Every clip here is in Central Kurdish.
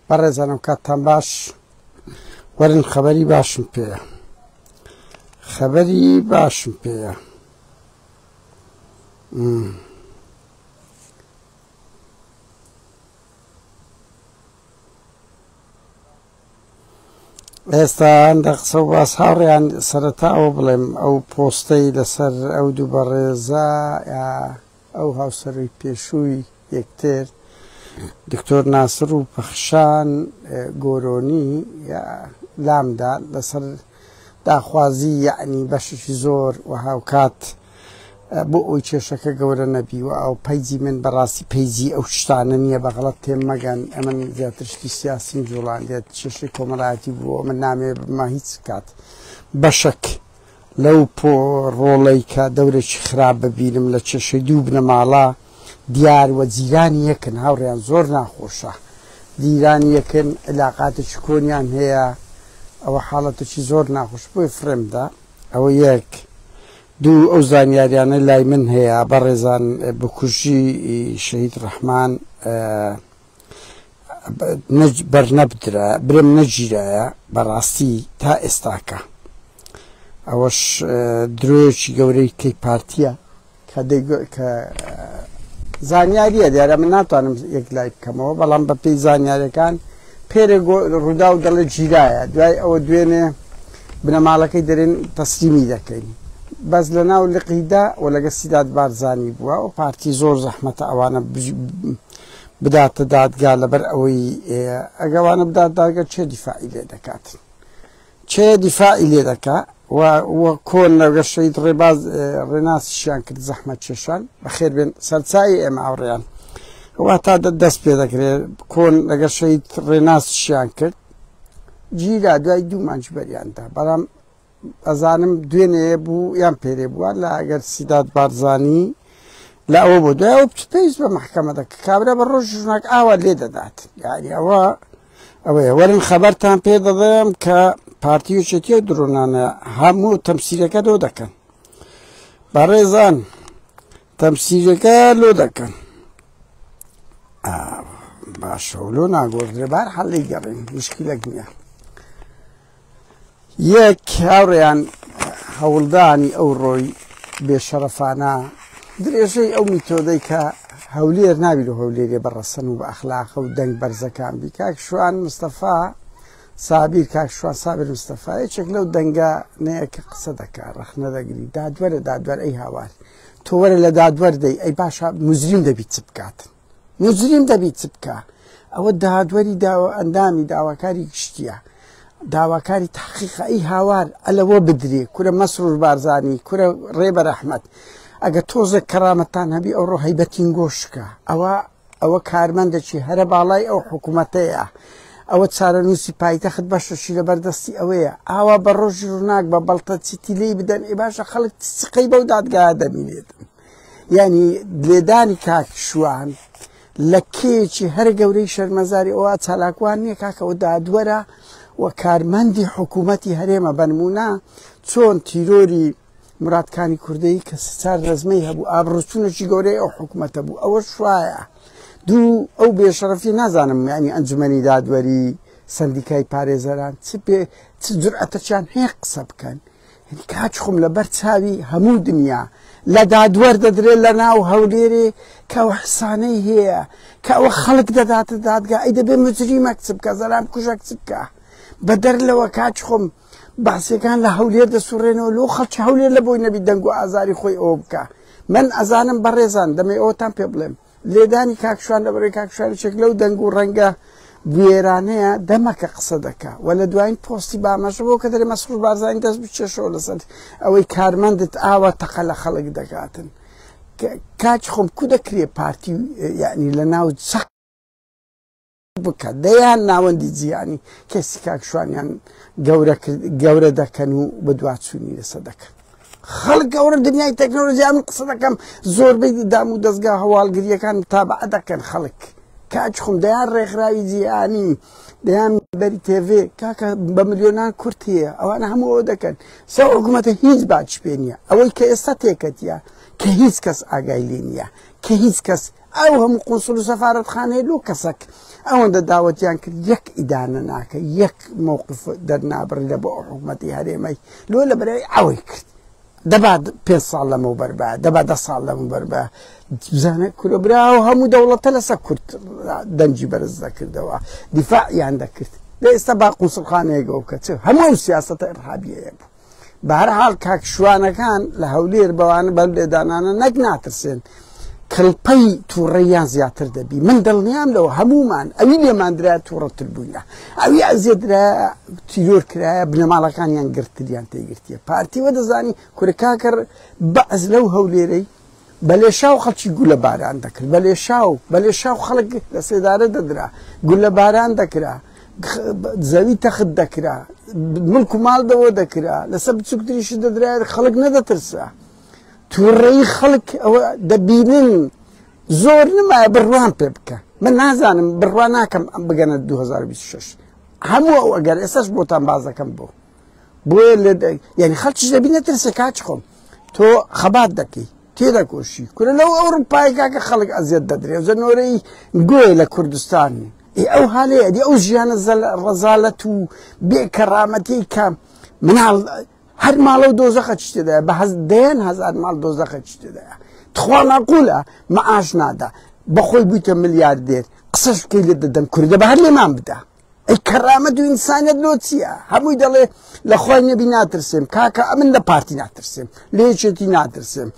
بەڕێزانم کاتتان باش وەرن خەبەری باشم پێیە ئێستا هەندە قسە و باس هاوڕێیان سەرەتاوە بڵێم ئەو پۆستەی لەسەر ئەو دوو بەڕێزە ئەو هاوسەرۆی پێشووی یەکتر دکتۆر ناسر و پەخشان گۆرۆنی لامدا لەسەر داخوازی یعنی بەشێکی زۆر و هاوکات بۆ ئەوی کێشەکە گەورە نەبیوە ئەو پەیجی من بەڕاستی پەیجی ئەو شتانە نییە بەغەڵەت تێم مەگەن ئەمن زیاتر شتی سیاسیم جوڵاندێت کێشەی کۆمەڵایەتی بووە من نامێ بما هیچ کات بەشک لەو ڕۆڵەی کە دەورێکی خراپ ببینم لە کێشەی دوو بنە ماڵە دیار وە جیرانی یەکن هاوڕێیان زۆر ناخۆشە دیرانی یەکن علاقاتێکی کۆنیان هەیە ئەوە حاڵەتێکی زۆر ناخۆش بۆی فرێمدا ئەوە یەک دوو ئەو زانیاریانە لای من هەیە بەڕێزان بکوژی شەهید ڕەحمان بەرنەبدرا برم نەگیرایە بەڕاستی تا ئێستاکە ئەوەش درۆیەکی گەورەی کەی پارتیە کە زانیاریە دیارە من ناتوانم یەک لای بکەمەوە بەڵام بە پێی زانیاریەکان پێرە ڕوودا و دەڵێ گیرایە دوای ئەوە دوێنێ بنەماڵەکەی دەرێن تەسلیمی دەکەین بەس لە ناو لقیدا و لەگە سیداد بارزانی بووە و پارتی زۆر زەحمەتە ئەوانە بداتە دادگا لەبەر ئەوەی ئەگەوانە بدات دادگا چێ دیفاعی لێ دەکات چێ دیفاعی لێ دەکات و کۆن لەگە شەید ڕێباز ڕێناسیشیان کرد زەحمەت کێشان بەخێر بێن سەرچایی ئێمە ئاوڕێیان وا تا دەست پێ دەکرێت کۆن لەگە شەید ڕێناسیشیان کرد گیرا دوای دوو مانج بەریاندا بەڵام ئەزانم دوێنێ بوو یان پێرێ بووە لە ئەگەر سیداد بارزانی لە ئەوە بۆ دوای ئەو پێویست بە محکەمە دەکە کابرا بە ڕۆژ ژناک ئاوا لێ دەدات یعنی ئەوەیە وەرن خەبەرتان پێ دەدەم کە پارتیوچێتی و درۆنانە هەموو تەمسیلەکە لۆ دەکەن بەڕێزان تەمسیلەکە لۆ دەکەن باشە و لۆ ناگۆڕدرێ بار هەڵی گەڕین مشکلەک نییە یەک هاوڕێیان هەوڵدانی ئەو ڕۆی بێشەرەفانە درێژەی ئەو میتۆدەی کە هەولێر نابێت و هەولێرێ بەڕەسەن و بە ئەخلاقە و دەنگ بەرزەکان بی کاکشوان مستەفا سابیر کاکشوان سابر مستەفا یەکێک لەو دەنگە نەیەکە قسە دەکات ڕەخنە دەگری دادوەرە دادوەر ئەی هاوار تۆ وەرە لە دادوەر دەی ئەی باشە مجریم دەبیت چ بکات مجریم دەبیت چ بکە ئەوە دادوەری ئەندامی داواکاری گشتیە داواکاری تحقیق ئەی هاوار ئەلەوە بدرێ کورە مەسرور بارزانی کورە ڕێبە ڕەحمەت ئەگە تۆزێک کەرامەتان هەبی ئەو ڕۆ هەیبەتین گۆشکە ئەوە کارمەندێکی هەرە باڵای ئەو حکوومەتەیە ئەوە چارەنووسی پایتەخت بەشەشی لە بەردەستی ئەوەیە ئاوا بە ڕۆژی ڕووناک بە بەڵتە چیتی لێی بدەن ئێ باشە خەڵک سقەی بەو دادگایە دەمینێتن یعنی لێدانی کاکشوان لە کێکی هەر گەورەی شەرمەزاری ئەوە چالاکوان نییە کاکەەوە دادوەرە و کارمەندی حکوومەتی هەرێمە بەنمونە چۆن تیرۆری مرادکانی کوردەی کە سار ڕزمەی هەبوو ئابڕوچوونێکی گەورەی ئەو حکوومەتە بوو ئەوە شوایە دوو ئەو بێشەرەفی نازانم ینی ئەنجومەنی دادوەری سندیکای پارێزەران چ جورئەتەچیان هەیە قسە بکەن کاچ خۆم لەبەر چاوی هەموو دنیا لە دادوەر دەدرێت لە ناو هەولێرێ کە ئەو حسانەی هەیە کە ئەوە خەڵک دەداتە دادگا ئەی دەبێ مجریمە کچ بکە زەرام کوژە کچ بکە بە دەرلەوە کاچ خۆم باسیەکان لە هەولێر دەسوڕێنەوە لۆ خەڵکی هەولێر لە بۆی نەبی دەنگ و ئازاری خۆی ئەوە بکە من ئەزانم بەڕێزان دەمێ ئەوەتان پێ بڵێم لێدانی کاکشوان لەبەرەوەی کاکشوانێک لەو دەنگ و ڕەنگە گوێرانەیە دەمەکە قسە دەکا و لە دوایین پۆستی بامەشە بۆ کە دەرێ مەسرور بارزانی دەست بچێشەوە لەسەر ئەوەی کارمەندت ئاوە تەقە لە خەڵک دەکاتن کاچ خۆم کو دەکرێ پارتی یعنی لە ناو چەق بکە دەیان ناوەندی جیانی کەسی کاکشوانیان گەورە دەکەن و بە دواچوونی لەسەر دەکەن خەڵک گەورە دنیای تەکنۆلۆژیا من قسە دەکەم زۆربەی دام و دەستگا هەواڵگریەکان تابع دەکەن خەڵک کاچ خۆم دەیان ڕێکخراوی جیهانی دەیان بەری تێڤێ کاکە بە ملیۆنان کورت هەیە ئەوانە هەموو ئەوە دەکەن سە حکوومەتە هیچ باچ پێ نییە ئەوەی کە ئێستا تێکەتیە کە هیچ کەس ئاگای لێ نییە کە هیچ کەس ئەو هەموو قونسڵ و سەفارەتخانەی لۆ کەسەک ئەوەندە داوەتیان کرد یەک ئیدانە ناکە یەک مووقف دەرنابڕیدە بۆ حکوومەتی هەرێمەی لۆ لە بەرەوەی ئەوەی کرد دەبات 5 ساڵ لەمەوبەر بە دەبات 10 ساڵ لەمەوبەر بە بزانە کورەبرا و هەموو دەوڵەتە لەسەر کورد دەنجی بەرز دەکردەوە دیفاعیان دەکرد ئێستا با قونسڵخانەیەکەوە کە چ هەموو سیاسەتە ئەرهابیەیە بوو بە هەر حاڵ کاک شوانەکان لە هەولێر بەوانە بەم لێدانانە نەک ناترسێن کڵپەی تووڕەیان زیاتر دەبی من دڵنیام لەوە هەمومان ئەوی لێماندرا تووڕەتر بووینە ئەوی ئەزیێدرا تیرۆر کرایە بنەماڵەکانیان گرتریان تێگرتیە پارتیوە دەزانی کورکاکەر بەعز لەو هەولێرەی بەلێشاو خەڵکی گولە باران دەکرد بەلێشاو خەڵک لە سێدارە دەدرا گولە باران دەکرا زەوی تەخت دەکرا ملک و ماڵدەوە دەکرا لەسەر بچووکتریش دەدرا خەڵک نەدەترسا تووڕەیی خەڵک ئەوە دەبینن زۆر نمایە بڕوان پێ بکە من نازانم بڕوان ناکەم بگەنە 2026 هەموو ئەو ئەگەر ئێستاش بۆتان بازەکەم بۆیە یعنی خەڵکیش دەبی نەترسێ کاچ خۆم تۆ خەبات دەکەی تێدەکۆشی کورە لەو ئەوروپای کاکە خەڵک ئەزیەت دەدرێ زەنۆرەی گوێ لە کوردستانی ئەو هاالەیە دی ئەو ژیانە ڕەزالەت و بێکەڕامەتی کە مناڵ هەر ماڵە و دۆزەخە چ تێدایە بە دەیان هەزار ماڵ دۆزەخە چ تێدایە تخوا مەقولە مەعاش نادا بەخۆی بوویتە ملیاردێر قسەش بکەی لێ دەدەن کوردە بە هەر لێمان بدە ئەی کەرامەت و ئینسانیەت لۆ چییە هەمووی دەڵێ لە خۆی نەبی ناترسێم کاکە ئەمن لە پارتی ناترسێم لە یەکێتی ناترسێم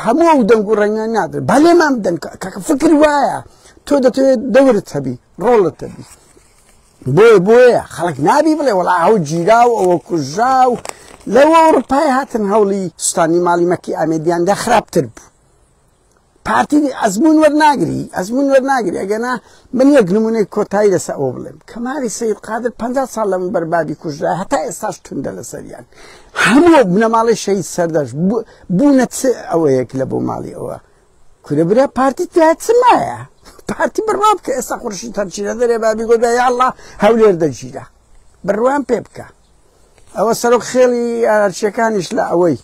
هەموو ئەو دەنگ و ڕەنگیان نادرێت با لێمان بدەن کاکە فکر وایە تۆ دەتوێت دەورت هەبی ڕۆڵت هەبی بۆیە خەڵک نابی بڵێ وەڵا ئەو گیرا و ئەوە کوژا و لەوە ئەوروپای هاتن هەوڵی سوستانی ماڵی مەکی ئامێدیاندا خراپتر بوو پارتی ئەزمون وەرناگری ئەگەنا من یەک نمونەی کۆتایی لەسەر ئەوە بڵێم کەمالی سەید قادر 50 ساڵ لەمە بەربابی کوژرا هەتا ئێستاش توندە لەسەریان هەموو بنەماڵی شەید سەردەشت بوونە چ ئەوەیەک لە بۆ ماڵی ئەوە کورەبرا پارتی توایە چمایە پارتی بڕوا بکە ئێستا خورشید هەرچیرە دەرێ بابی گۆدا یا ئەڵڵا هەولێر دەگیرە بڕوان پێ بکە ئەوە سەرۆک خێڵی ئارچیەکانیش لە ئەوەی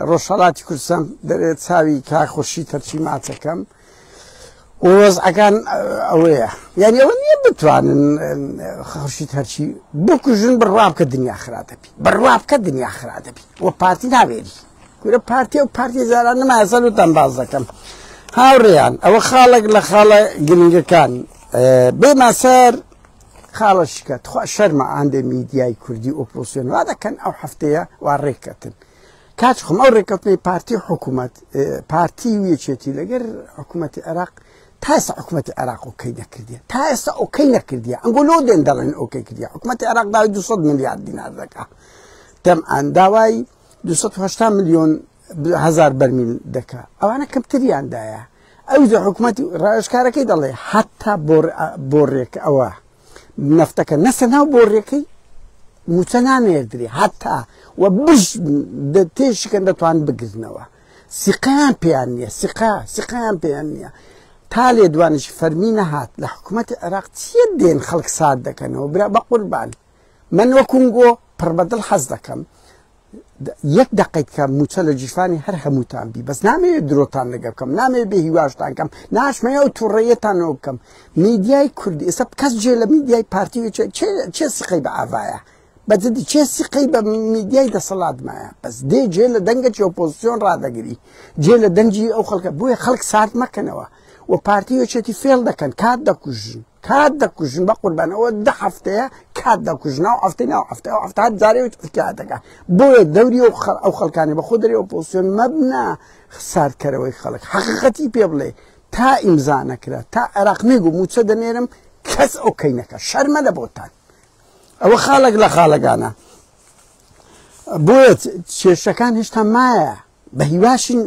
ڕۆژهەڵاتی کوردستان دەرێت چاوی کا خورشید هەرچی ماچەکەم وەزعەکان ئەوەیە یعنی ئەوە نییە بتوانن خورشید هەرچی بکوژن بڕوا بکە دنیا خرا دەبی بڕوا بکە دنیا خرا دەبی وە پارتی ناوێری کورە پارتی و پارتی زاران نمایە سەلوتان باز دەکەم هاوڕێیان ئەوە خاڵێک لە خاڵە گرنگەکان بێمە سەر خاڵەشکە تخوا شەرمە ئاندێ میدیای کوردی ئۆپۆزیسیۆن وا دەکەن ئەو هەفتەیە وا ڕێککەتن کاچ خۆم ئەو ڕێککەوتنەی پارتی حکوومەت پارتی ویەکێتی لەگەر حکوومەتی عێراق تا ئێستا حکوومەتی عێراق ئۆکەی نەکردیە تا ئێستا ئۆکەی نەکردیە ئەنگۆ لۆ دێن دەڵێن ئۆکەی کردیە حکوومەتی عێراق داوای 200 میلیارد دینار دەکا تەمعان داوای 280 میلیۆن هزار بەرمیل دەکا ئەوانە کەمتریاندایە ئەو حکوومەتی ڕایشکارەکەی دەڵێ حتا بۆڕێک ئەوە نەفتەکە نەسە ناو بۆڕێکەی موچە نانێردرێ هەتا و بش تێشکەن دەتوان بگرنەوە سیقیان پێیان نییە سیقیان پێیان نییە تا لێ دوانش فەرمی نەهات لە حکوومەتی عێراق چیە دێن خەڵک سارد دەکەنەوە برا بە قوربان من وەکونگۆ پڕبەدڵ حەز دەکەم یەک دقیت کە موچە لە جیفانی هەر هەمووتان بی بەس نامەوێت درۆتان لەگە بکەم نامەوێت بێ هیواشتان کەم ناشمەیە و تووڕێیەتانەوە بکەم میدیای کوردی ئێستا کەس جێ لە میدیای پارتی چێ سیقەی بە ئاڤایە بەجددی چێ سیقەی بە میدیای دەسەڵاتمایە بەس دێ جێ لە دەنگەی ئۆپۆزیسیۆن ڕادەگری جێ لە دەنجی ئەو خەڵکە بۆیە خەڵک سارد مەکەنەوە و پارتیۆچێتی فێڵ دەکەن کات دەکوژن بە قوربانەوە 10 هەفتەیە کات دەکوژن ناو هەفتەی ناو هەفتە جارێت دەکە بۆیە دەوری ئەو خەڵکانی بە خۆ دەری ئۆپۆزیسیۆن مەبنا ساردکەرەوەی خەڵک حەقیقەتی پێ بڵێ تا ئیمزا نەکرا تا عێراق نێگو موچە دەنێرم کەس ئۆکەی نەکە شەرمە لە بۆتان ئەوە خاڵێک لە خاڵەکانە بۆیە کێشەکان هێشتا مایە بە هیواشین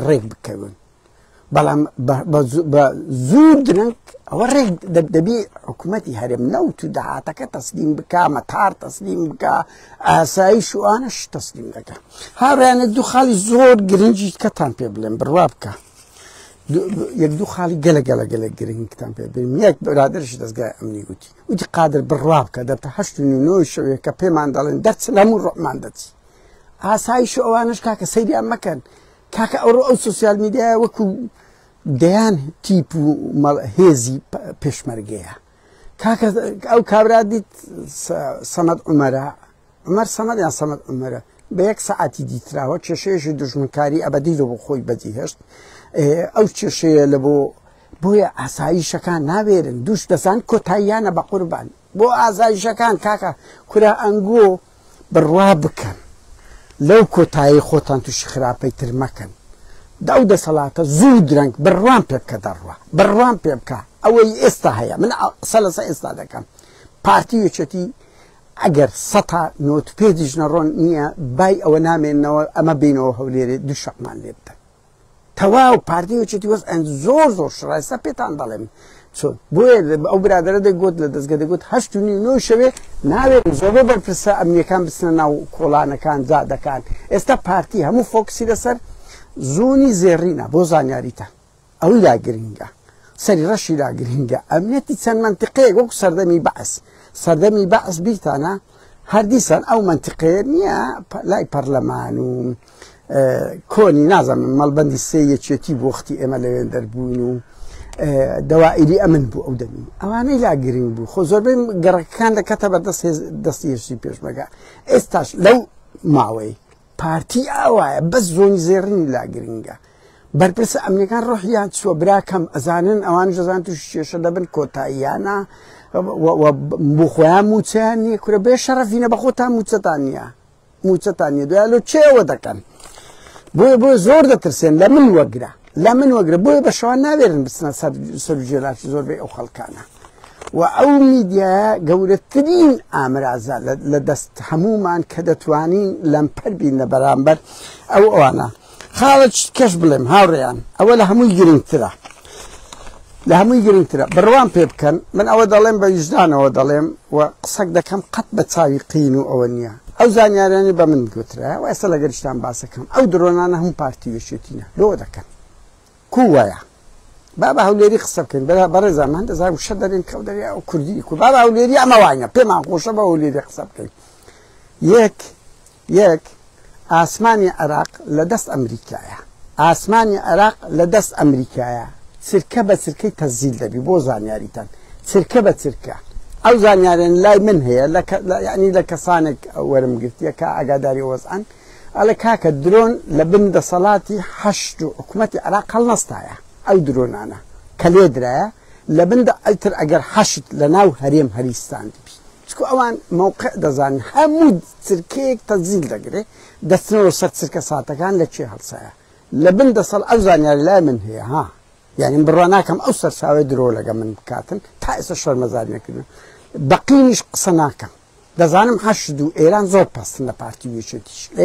ڕێک بکەون بەڵام بە زوو درنگ ئەوە ڕێک دەبێ حکوومەتی هەرێم نەوت و داهاتەکە تەسلیم بکە مەتار تەسلیم بکە ئاسایش و ئانەش تەسلیم دەکە هاوڕیانە دوو خاڵی زۆر گرنگی کەتان پێ بڵێم بڕوا بکە یەک دوو خاڵی گەلە گرنگتان پێ بڵێم یەک برادرش دەستگای ئەمنی وتی قادر بڕوا بکە دەبتە 8:09 شەوێ کە پێمان دەڵێن دەرچ هەموو ڕۆمان دەچی ئاسایش و ئەوانش کاکە سەیریان مەکەن کاکە ئەو سوسیال میدیایە وەکو دەیان تیپ و هێزی پێشمەرگەیە ئەو کابرا دیت سەمەد عومەرە عومەر سەمەد یان سەمەد عومەرە بە یەک سەعاتی دیتراوە کێشەیەشی دژمنکاری ئەبەدی لە بۆ خۆی بەجێهێشت ئەو کێشەیە لە بۆیە ئاساییشەکان نابێرن دووش دەزان کۆتاییانە بە قوربان بۆ ئازایشەکان کاکە کورا ئەنگۆ بڕوا بکەن لەو کۆتایی خۆتان تووشی خراپەی تر مەکەن داو دەسەڵاتە زوو درەنگ بڕوان پێ بکە دەڕوە بڕوان پێ بکە ئەوەی ئێستا هەیە من سەلەسە ئێستا دەکەم پارتی یەکێتی ئەگەر سەتا نۆتپێدیش نەڕۆن نییە بای ئەوە نامێنەوە ئەمە بینەوە هەولێرێ دوو شەقمان لێ بدەن تەواو پارتی یەکێتی وەز ئەن زۆر زۆر شڕایستا پێتان دەڵێم چۆن بۆیە ئەو برادرە دەیگوت لە دەستگە دەگوت 8:30 شەوێ ناوێت زۆربە بەرپرسە ئەمنیەکان بچنە ناو کۆڵانەکان جادەکان ئێستا پارتی هەموو فۆکسی لەسەر زۆنی زێڕینە بۆ زانیاریتە ئەوی لا گرنگە سەری ڕەشی لا گرنگە ئەمنێتی چەند منتیقەیە وەکو سەردەمی بەعس بیرتانە هەردیسان ئەو منتیقەیە نییە لای پەرلەمان و کۆنی نازانم مەڵبەندی سێ یەکێتی بۆ وەختی ئێمە لەوێن دەربوون و دەوائری ئەمن بوو ئەو دەمی ئەوانەی لا گرنگ بوو خۆ زۆربەی گەڕەکەکان دەکەتە بەدەست دەستی هێرشی پێشمەرگە ئێستاش لەو ماوەی پارتی ئاوایە بەس زۆنی زێڕینی لا گرنگە بەرپرسە ئەمنیەکان ڕۆحیان چووە براکەم ئەزانن ئەوان ژەزان تووش کێشە دەبن کۆتاییانە بۆ خۆیان موچەیان نییە کورە بێ شەڕەفینە بە خۆتان موچەتان نیە دوای لەو چێوە دەکەن بۆیە زۆر دەترسێن لە من وەگرە بۆیە بە شەوان ناوێرن بچنە سەرجێلاشی زۆربەی ئەو خەڵکانە و ئەو میدیایە گەورەترین ئامرازە لە دەست هەمومان کە دەتوانین لەمپەر بین لە بەرامبەر ئەوانە خاڵە کەش بڵێم هاوڕێیان ئەوە لە هەمووی گرنگترە بڕوان پێ بکەن من ئەوە دەڵێم بە وجدانەوە دەڵێم و قسەک دەکەم قەت بە چاوی قین و ئەوە نییە ئەو زانیارانی بە من گوترە و ئێستا لەگەریشتان باسەکەم ئەو درۆنانە هەموو پارتی وێشێتینە لۆ دەکەن کو وایە بابا هەولێری قسە بکەین بەڕێزامان دەزار وشە دەرێن کەو دەریا ئەو کوردی کو بابا هەولێری ئەمە وانە پێمان خۆشە بە هەولێری قسە بکەین یەک ئاسمانی عێراق لە دەست ئەمریکایە چرکە بە چرکەی تەزیل دەبی بۆ زانیاریتان چرکە بە چرکە ئەو زانیارێن لای من هەیە یعنی لە کەسانێک وەرم گرتیە کە ئاگاداری وەزعان ئەڵێ کاکە درۆن لە بن دەسەڵاتی هەشت و حکوومەتی عێراق هەڵنەستایە ئەو درۆنانە کە لێ درایە لە بندە ئەتر ئەگەر هەشت لە ناو هەرێم هەریستان دەبی چکو ئەوان مووقع دەزانن هەموو چرکەیەک تەزیل دەگرێ دەستنەوە سەر چرکە ساتەکان لە چێ هەڵسایە لە بن دەسەڵ ئەو زانیاری لای من هەیە ها یعنی بڕوا ناکەم ئەو سەرچاوی درۆ لەگە من بکاتن تا ئێستا شەرمەزاری نەکردن بەقینیش قسە ناکەم دەزانم هەشت و ئێران زۆر پەستن لە پارتی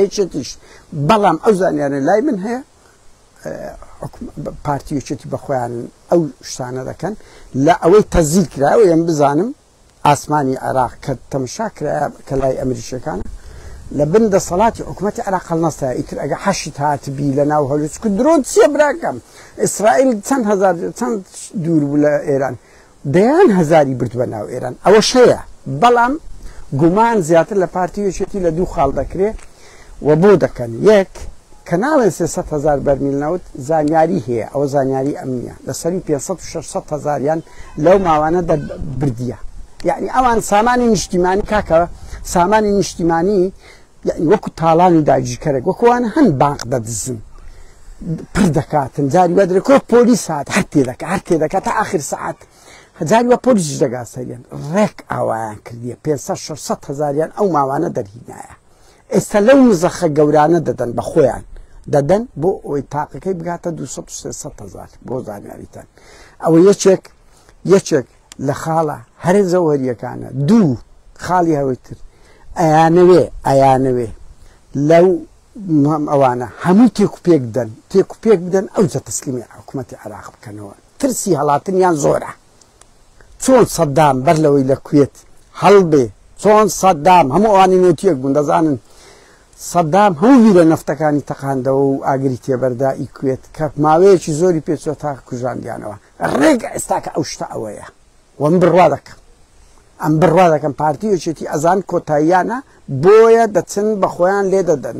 یەکێتیش بەڵام ئەو زانیارە لای من هەیە پارتی یەکێتی بە خۆیان ئەو شتانە دەکەن لە ئەوەی تەزیل کرایەوە یم بزانم ئاسمانی عێراق کە تەماشا کرایە کە لای ئەمریکیەکانە لە بن دەسەڵاتی حکوومەتی عێراق هەڵنەستایە ئیتر ئەگە هەشت هاتبی لە ناو هەولێر درۆن چییە براکەم ئیسرائیل چەند دوور بوو لە ئێران دەیان هەزاری برد بە ناو ئێران ئەوە شەیە بەڵام گومان زیاتر لە پارتی یەکێتی لە دوو خاڵ دەکرێت و بۆ دەکەن یەک کەناڵێن 300,000 بەرمیل نەوت زانیاری هەیە ئەوە زانیاری ئەمنیە لەسەری 500,000 لەو ماوانە بردیە یعنی ئەوان سامانی نیشتیمانی کاکە سامانی نیشتیمانی وەکو تاڵانی داگیرکەرێک وەکووانە هەن بانق دەدزن پڕ دەکاتن جاری وە دەکۆ پۆلیس هات هەر تێ دەکات تا ئاخر سەعات جاری وە پۆلیسش دەگا سەریان ڕێک ئاوایان کردیە 500,000 ئەو ماوانە دەرهینایە ئێستا لەو نزەخە گەورانە دەدەن بە خۆیان دەدەن بۆ ئەوەی تاقەکەی بگاتە 200,000 بۆ زانیاریتان ئەوە یەکێک لە خاڵە هەرێ زەوەریەکانە دوو خاڵی هەوەی تر ئەیانەوێ لەو ئەوانە هەموو تێک و پێک بدەن ئەو جە تەسلیمی حکوومەتی عێراق بکەنەوە ترسی هەڵاتنیان زۆرە چۆن سەدام بەر لەوەی لە کوێت هەڵبێ چۆن سەدام هەموو ئەوانی نوێتیەک بوون دەزانن سەدام هەموو بیرە نەفتەکانی تەقاندەوە و ئاگری تێبەردا ئیکوێت کە ماوەیەکی زۆری پێچوە تا کوژاندیانەوە ڕێگە ئێستا کە ئەو شتە ئەوەیە وەم بڕوا دەکەم پارتی یەکێتی ئەزان کۆتاییانە بۆیە دەچن بە خۆیان لێ دەدەن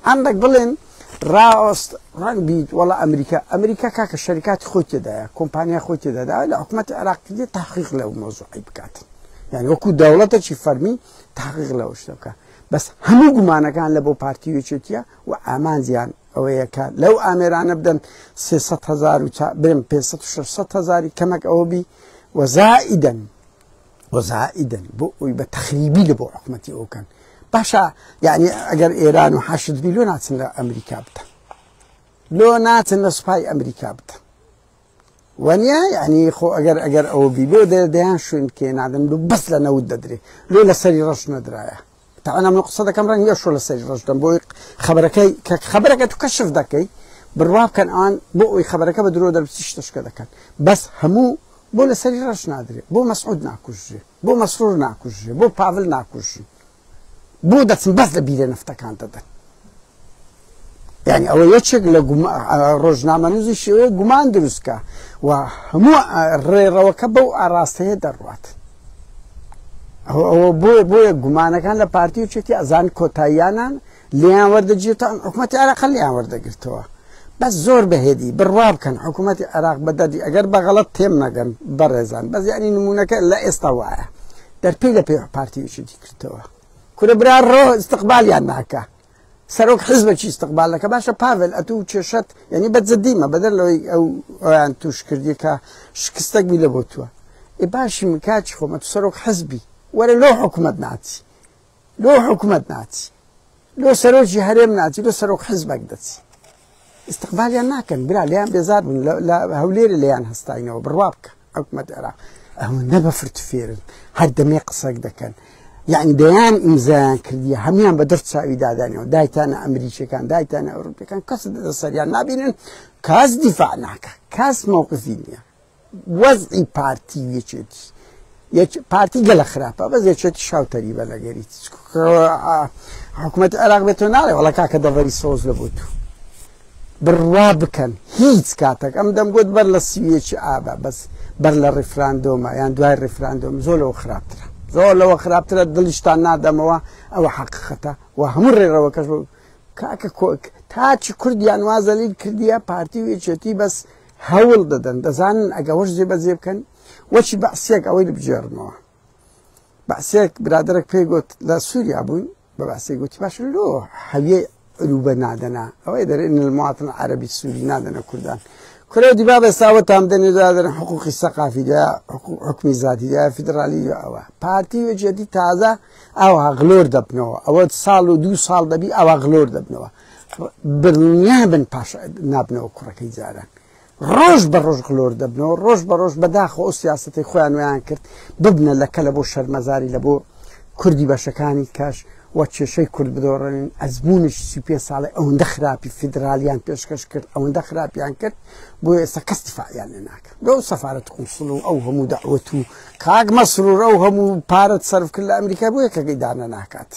ئەندێک بڵێن ڕاست ڕنگ بیت وڵا ئەمریکا کاکە شەریکاتی خۆی تێدایە کۆمپانیا خۆی تێدادا لە حکوومەتی عێراقی دێ تحقیق لەو مۆزوعی بکاتن یعنی وەکو دەوڵەتێکی فەرمی تحقیق لەوە شتە بکە بەس هەموو گومانەکان لە بۆ پارتی وێچێتیە و ئامانجیان ئەوەیە کە لەو ئامێرانە بدەن 300,000 برم 500,000 کەمەک ئەوە بی وەزائیدەن بۆ ئەوی بە تەخریبی لە بۆ حکوومەتی ئەوکەن باشە یعنی ئەگەر ئێران و حەشت بی لۆ ناچن لە ئەمریکا بدەن لۆ ناچن لە سوپای ئەمریکا بدەن وەنیا یعنی خۆ ئەگەر ئەوە بی بۆ دەیان شوێن کێ نادەن بەس لە نەوت دەدرێ لۆ لە سەری ڕەش نەدرایە تاوانە من قسە دەکەم ڕەنگە شۆ لە سەری ڕەش دەم بۆی خەبەرەکە تو کەشف دەکەی بڕوا بکەن ئەوان بۆ ئەوی خەبەرەکە بە درۆ دەربچی شتەشکە دەکەن بەس هەموو بۆ لە سەری ڕەش نادرێ بۆ مەسعود ناکوژێ بۆ مەسرور ناکوژێ بۆ پاڤل ناکوژی بۆ دەچن بەس لە بیرە نەفتەکان دەدەن یعنی ئەوە یەکێک لە ڕۆژنامەنووسی شێوەیە گومان دروستکە و هەموو ڕێڕەوەکە بەو ئاراستەیە دەڕوات ئەوە بۆیە گومانەکان لە پارتی وچێتی ئەزان کۆتاییانان لیان وەردەگیرێتەوە حکوومەتی عێراق لیان وەردەگرتەوە بەس زۆر بەهێدی بڕوا بکەن حکوومەتی عێراق بەدەردی ئەگەر بەغەڵەت تێم نەگەن بەڕێزان بەس یعنی نمونونەکە لە ئێستا وایە دەرپێی لە پێی پارتی وچێتی کردەوە کورە برا ڕۆ استقبالیان ناکە سەرۆک حزبێکی استقبال دەکە باشە پاڤل ئەتوو کێشەت یعنی بەجددیمە بەدەر لەوەی ئەویان توش کردی کە شکستەک بی لە بۆ تووە باشی من کاچی خۆمە تو سەرۆک حزبی وەرە لۆ حکوومەت ناچی لۆ حکوومەت ناچی لۆ سەرۆکی هەرێم ناچی لۆ سەرۆک حزبێک دەچی استقبالیان ناکەن برا لیان بێزار بوون لە هەولێرە لیان هەستاینەوە بڕوا بکە حکوومەت عێراق ئەوە نەبە فرتفێرن هەر دەمێ قسەک دەکەن یعنی دەیان ئیمزایان کردیە هەمیان بە دەرچاوی دادانەوە دایتانە ئەمریکیەکان دایتانە ئەوروپیەکان کەس دەسەریان نابینن کاس دیفاع ناکە کاس مووقفی نییە وەزعی پارتی وێچێتی پارتی گەلە خراپە بەس یەکێتی شاوتەری بە لەگەری حکوومەت عێراق بێتەوە ناڵێ وەڵا کاکە دەڤەری سۆز لە بۆ تو بڕوا بکەن هیچ کاتێک ئەم دەمگوت بەر لە سویەکی ئابە بەس بەر لە ڕێفراندۆمە یان دوای ڕێفراندۆم زۆر لەوە خراپترە زۆر لەوە خراپترە دڵیشتان نادەمەوە ئەوە حەقیقەتە و هەموو ڕێڕەوەکەش کاکە تاچی کوردیان وازەلیل کردیە پارتی وێچێتی بەس هەوڵ دەدەن دەزانن ئەگەوەش جێبەجێ بکەن وەچی بەعسیەک ئەوەی بجێڕنەوە بەعسیەک برادرێک پێی گوت لە سووریا بووین بە بەعسێک گوتی باشە لۆ هەویە روبە نادەنا ئەوەی دەرێن المواطن عەرەبی سووری نادەنە کوردان کورە دیبا بەساوە تام دەنێ دادەن حقوقی سەقافیدا حکمی زاتیدا فیدرالی ئەوە پارتی وێچێتی تازە ئەوە غلۆر دەبنەوە ئەوە ساڵ و 2 ساڵ دەبی ئەوە غلۆر دەبنەوە برنیا بن پاش نابنەوە کوڕەکەی جاران ڕۆژ بە ڕۆژ غلۆر دەبنەوە ڕۆژ بە ڕۆژ بەداخۆ ئەو سیاسەتی خۆیان ویان کرد ببنە لەکە لە بۆ شەرمەزاری لە بۆ کوردی بەشەکانی کاش وە کێشەی کورد بدۆڕێنن ئەزبوونش 35 ساڵی ئەوەندە خراپی فیدرالیان پێشکەش کرد ئەوەندە خراپیان کرد بۆ ئێستا کەس دیفاعیان لێ ناکەن لەو سەفارەت قونسڵ و ئەو هەموو دەعوەت و کاک مەسرور ئەو هەموو پارەت سەرف کرد لە ئەمریکا بۆ یەکەکەی دانە ناکات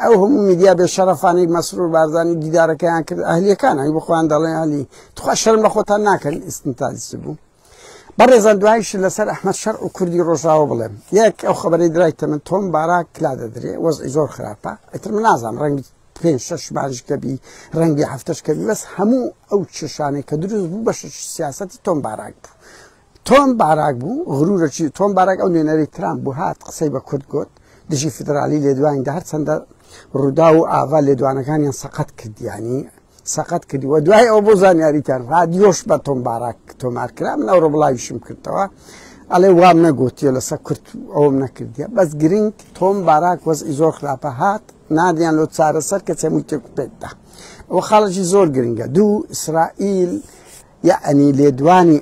ئەو هەموو میدیا بێشەرەفانەی مەسرور بارزانی دیدارەکەیان کرد ئەهلیەکانانی بۆ خۆیان دەڵێن هەلی توخوا شەرم لە خۆتان ناکەن ئیستنتاجی بوو بەڕێزان دوایش لەسەر ئەحمەد شەرع و کوردی ڕۆژاوە بڵێم یەک ئەو خەبەرەی درایتە من تۆم باراک کلا دەدرێ وەزعی زۆر خراپە ئەتر من نازانم ڕەنگی 5-6 مانج کەبی ڕەنگی 7 کەبی بەس هەموو ئەو چێشانەی کە دروست بوو بە سیاسەتی تۆم باراک بوو تۆم باراک بوو غرورەکی تۆم باراک ئەو نوێنەری ترامپ بوو هات قسەی بە کورد گوت دژی فیدرالی لێدوانیدا هەرچەندە ڕوودا و ئاوا لێدوانەکانیان سەقەت کردیانی سەقەت کردی و دوای ئەو بۆ زانیاریتان رادیۆش بە تۆم باراک تۆمار کرا من ئەوڕۆ بڵاویشم کردەوە ئەڵێ وام نەگوتیە لەسەر کورد ئەوم نەکردیە بەس گرنگ تۆم باراک وەزعی زۆر خراپە هات نادیان لۆ چارەسەر کە چەمووی تێک پێکدا ئەوە خاڵەکی زۆر گرنگە دوو ئیسرائیل یعنی لێدوانی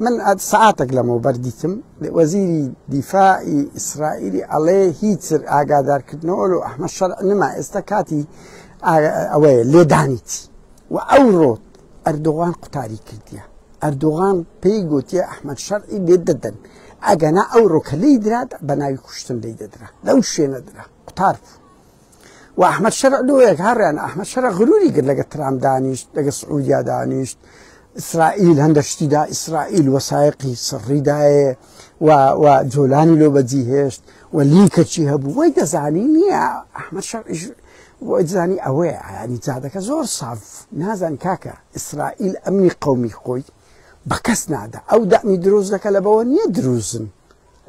من ساعتێک لەمەوە بەردیتم وەزیری دیفاعی ئیسرائیلی ئەڵێ هیچ ئاگادارکردنەوە و ئەحمەد شەرع نما ئێستا کاتی ئەوەیە لێدانیتی و ئەو ڕۆت ئەردۆغان قوتاری کردیە ئەردۆغان پێی گوتیە ئەحمەد شەرعی لێ دەدەن ئەگەنا ئەو ڕۆکە لی درات بە ناوی کوشتن لی دەدرا لەو شوێنە درا قوتار بوو و ئەحمەد شەرع لۆیەک هەڕیان ئەحمەد شەرع غروری کرد لەگە ترامپ دانیشت لەگە سعودیا دانیشت ئیسرائیل هەندە شتیدا ئیسرائیل وەسایقی سڕیدایە و جۆلانی لۆ بەجی هێشت و لیکەچی هەبوو وەی دەزانی نییە ئەحمەد شەرعیش وإجزاني أوي يعني زادك زور صاف نازن كاكا إسرائيل أمني قومي خوي بكس نادا أو دعمي دروز لك لبوانية دروزن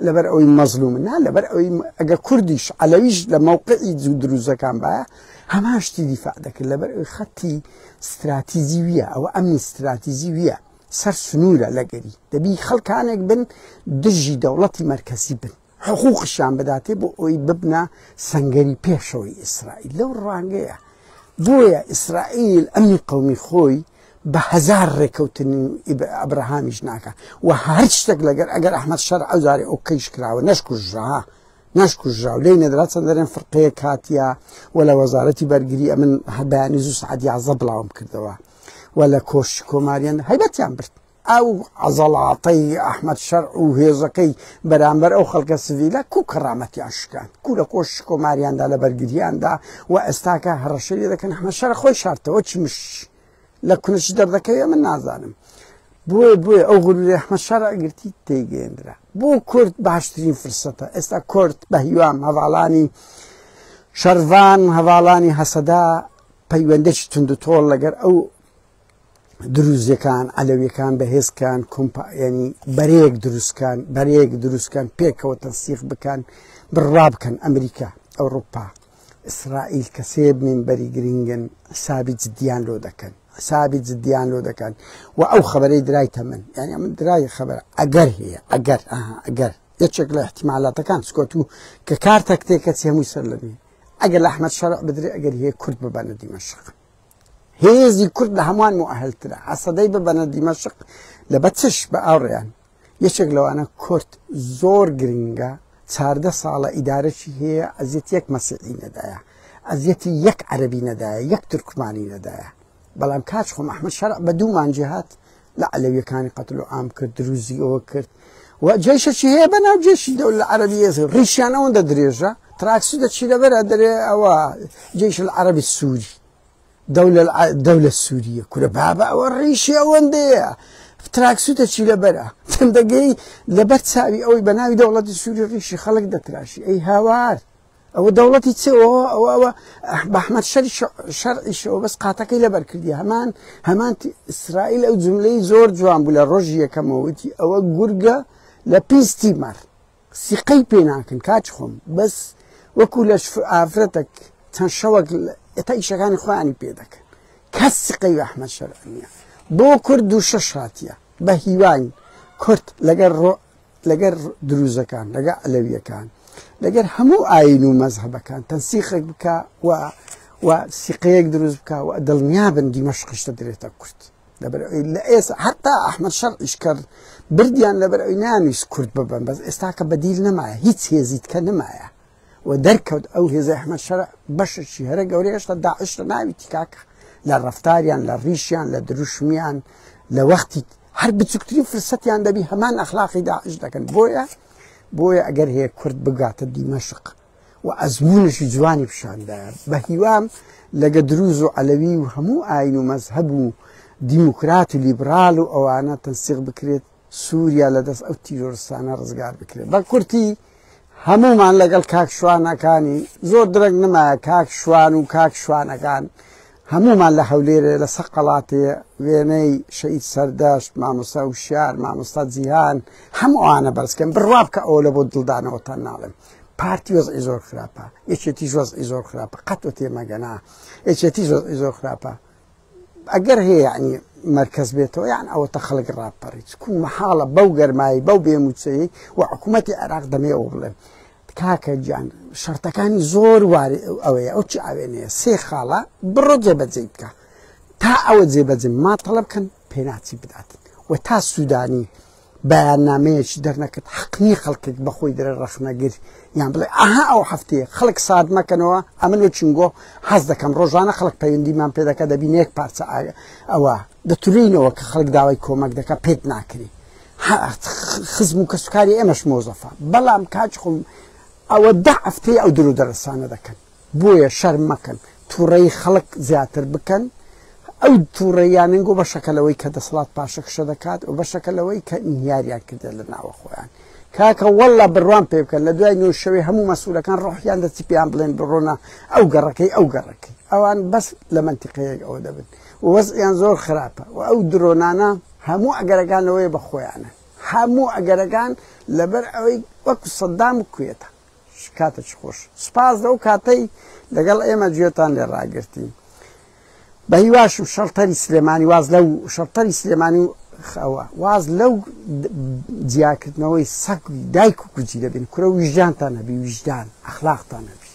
لبرأوي مظلوم نا لبرأوي أجا كرديش على ويش لموقعي دروز كان بقى هماش تي دفاع دك لبرأوي خطي استراتيجية أو أمن استراتيجية سر سنورة لقري دبي خلق عنك بن دجي دولتي مركزي بن حقوق الشام بداتي بوي ببنا سنجري بيشوي إسرائيل لو الرانجية بويا إسرائيل أمن قومي خوي بهزار ركوتني ابراهام جناكا وهرشتك لقر اگر احمد شرع اوزاري اوكيش كراوه نشكو الجاو لين دراسه درين فرقيه كاتيا ولا وزارتي برقري من بياني زو سعد يعزب لهم كردوا ولا كوش كوماريان هيبت يامبرت او عضلاتي احمد شرع وهيزكي برامبر او خلق السفيله كو كرامتي اشكان كولا كوش كوماريان دا لبرقريان دا واستاكا هرشي لكن احمد شرع خوي شارته وش مش لكنش دردكية من نازانم بوي أغلو أحمد شرع قلتي تيجيندرا بو كرد باشترين فرصتها استا كرد بهيوام هفعلاني شرفان هفعلاني حسدا بيوندش تندو طول لقر أو دروز كان علوي كان بهز كان يعني بريق دروز كان بيك وتنسيق بكان بالراب كان أمريكا أوروبا إسرائيل كسيب من بري جرينجن ثابت جديان لو دكان وأو خبري دراي تمن يعني من دراي خبر أجر يتشكل احتمالات كان سكوتو ككارتك تيكتسي مسلمي أجر أحمد شرع بدري أجر هي كرد ببنا دمشق هي زي كرد لهمان مؤهل ترى عصدي ببنا دمشق لبتش بأور يعني يتشكل أنا كرد زور جرينجا سارده صالة إدارة هي أزيت يك مسيحي ندايا أزيت يك عربي ندايا يك تركماني ندايا بلام كاشخم أحمد شرع بدون عن جهات لا علوي كان قتلوا عام كرد دروزي وكرد وجيش الشيء بنا وجيش الدولة العربية ريشانا وندا دريجة تراكسو دا شيء برا دري أو جيش العربي السوري الدولة السورية كل بابا والريشة وندية تراكسو دا شيء برا تندقي لبت سابي أو بناوي دولة السورية الريشة خلق دا تراشي أي هوار أو دولتي تسوي أو بأحمد شرعي شو بس قاتك إلى بركدي همان إسرائيل أو جملة زور جوان بولا رجية كموتي أو جرجة لبيستي مر سقي بيناكن كاتشخم بس وكلش عفرتك تنشوق يتعيش كان إخواني بيدك كسقي أحمد شرعي بو كرد وششاتيا بهيوان كرد لقر دروزة كان لقر علوية كان لقر همو آينو مذهب كان تنسيقك بك وسيقيك دروز بك وأدل نيابا دمشق اشتدريتا كرد حتى أحمد شرع إشكر برديان لبرأي ناميس كرد ببن بس استاك بديل نمايا هيتس هيزيد كان نمايا ودركود أو هيزي أحمد شرع بشر شهرق وريش لداعش لناوي تكاك للرفتاريان للريشيان لدروشميان لوقتي حرب تسكترين فرصتيان دبي همان أخلاقي داعش لكن بويا أجر هي كرد بقات دمشق وأزمونش جواني بشان دار بهيوام لقى دروزو علوي وهمو آينو مذهبو ديمقراطي ليبرالو أو أنا تنسيق بكريت سوريا لدس أو تيرورستانا رزقار بكريت بكرتي همو مان لقى الكاك شوانا كاني زور درق نما كاك شوانا كان همو مان لحوليري لسقلاتي ويني شهيد سرداشت مع مستوى الشعر مع مستوى زيهان همو أنا برسكن بروابك أولا بودلدانا وطنالم بارتي وضعي زور خرابا إيشتيش وضعي زور خرابا قطوتي مقانا إيشتيش وضعي زور خرابا أجر هي يعني مركز بيته يعني أو تخلق الرابري تكون محالة بوغر ماي بو بيموتسي وحكومتي عراق دمي أغلب كاكا جان شرطكاني زور واري أوي أو تشعبيني سي خالة برو زيبت زيبكا تا أو زيبت زيب ما طلب كان بيناتي بدات وتا السوداني بياناميش درناك حقني خلقك بخوي در الرخنا قير يعني بلا أو حفتي خلق صاد ما كانوا عملوا تشنغو حزدا كم روجانا خلق بيندي من بيدا كده بينيك بارتا أو دتولينو خلق داوي كومك دكا بيت ناكري خزمو كسكاري إمش موظفة بلا مكاجكم أو ضعفتي أو درو درسانة دكان بويا شرم مكان توري خلق زياتر بكن أو توريان نقول بشكل ويك هذا صلاة باشك شدكات وبشكل ويك انهياريان كده لنا وأخوان کاکە وەڵا بڕوان پێ بکەن لە دوای نوێشەوەی هەموو مەسوولەکان ڕۆحیان دەچی پێیان بڵێن بڕۆنە ئەو گەڕەکەی ئەوان بەس لە منتیقەیەک ئەوە دەبن وەزعیان زۆر خراپە و ئەو درۆنانە هەموو ئەگەرەکانەوەی بەخۆیانە هەموو ئەگەرەکان لەبەر ئەوەی وەکو سەدام کوێتە کاتە چ خۆش سپاس لەو کاتەی لەگەڵ ئێمە گوێتان لێ ڕاگرتین بە هیواشم شەڵتەری سلێمانی واز لەو شەڵتەری سلێمانی و خەوە واز لەو جیاکردنەوەی سەگ دایک و کوچی دەبین کورە ویژدانتان هەبی ویژدان ئەخلاقتان هەبی